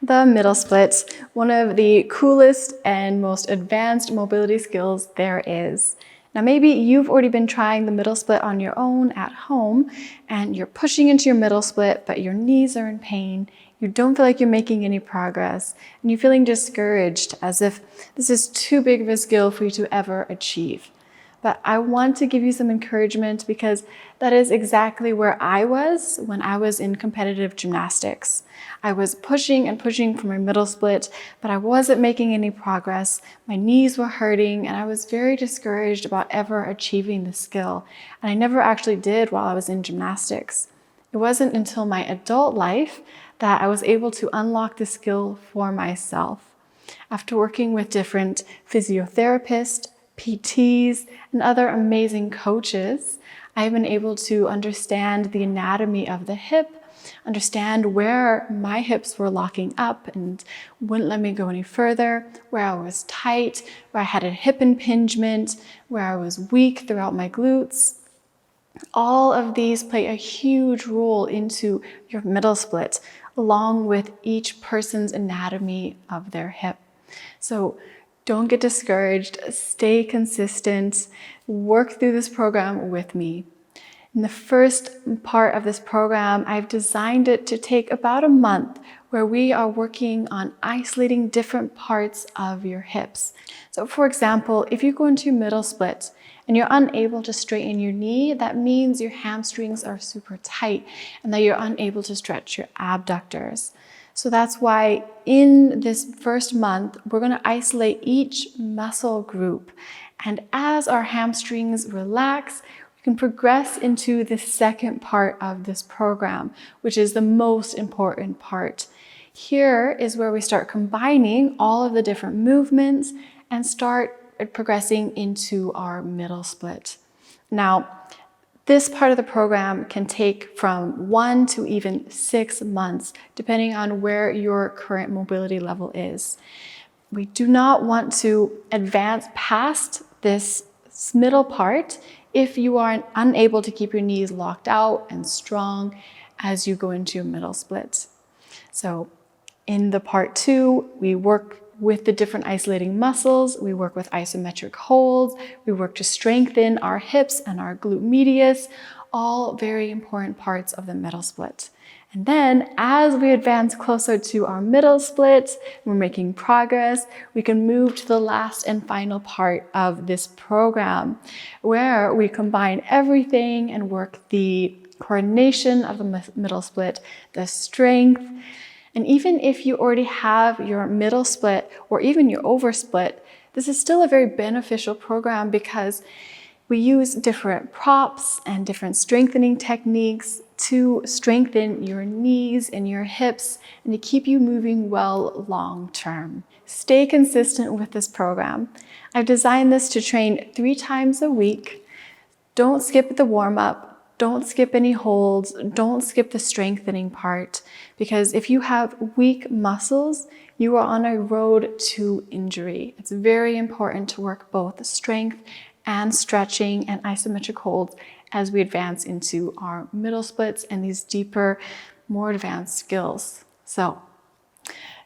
The middle split, one of the coolest and most advanced mobility skills there is. Now maybe you've already been trying the middle split on your own at home and you're pushing into your middle split, but your knees are in pain. You don't feel like you're making any progress and you're feeling discouraged as if this is too big of a skill for you to ever achieve. But I want to give you some encouragement because that is exactly where I was when I was in competitive gymnastics. I was pushing and pushing for my middle split, but I wasn't making any progress. My knees were hurting and I was very discouraged about ever achieving the skill. And I never actually did while I was in gymnastics. It wasn't until my adult life that I was able to unlock the skill for myself. After working with different physiotherapists, PTs, and other amazing coaches, I've been able to understand the anatomy of the hip, understand where my hips were locking up and wouldn't let me go any further, where I was tight, where I had a hip impingement, where I was weak throughout my glutes. All of these play a huge role into your middle split, along with each person's anatomy of their hip. So don't get discouraged, stay consistent, work through this program with me. In the first part of this program, I've designed it to take about a month where we are working on isolating different parts of your hips. So for example, if you go into middle split and you're unable to straighten your knee, that means your hamstrings are super tight and that you're unable to stretch your abductors. So that's why in this first month, we're going to isolate each muscle group. And as our hamstrings relax, we can progress into the second part of this program, which is the most important part. Here is where we start combining all of the different movements and start progressing into our middle split. Now, this part of the program can take from 1 to even 6 months, depending on where your current mobility level is. We do not want to advance past this middle part if you are unable to keep your knees locked out and strong as you go into your middle split. So in the part 2, we work with the different isolating muscles, we work with isometric holds, we work to strengthen our hips and our glute medius, all very important parts of the middle split. And then as we advance closer to our middle split, we're making progress, we can move to the last and final part of this program, where we combine everything and work the coordination of the middle split, the strength. And even if you already have your middle split or even your over split, this is still a very beneficial program because we use different props and different strengthening techniques to strengthen your knees and your hips and to keep you moving well long term. Stay consistent with this program. I've designed this to train 3 times a week. Don't skip the warm-up. Don't skip any holds, don't skip the strengthening part, because if you have weak muscles, you are on a road to injury. It's very important to work both strength and stretching and isometric holds as we advance into our middle splits and these deeper, more advanced skills. So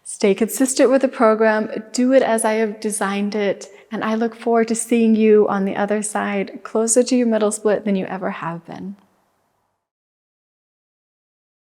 stay consistent with the program, do it as I have designed it, and I look forward to seeing you on the other side, closer to your middle split than you ever have been.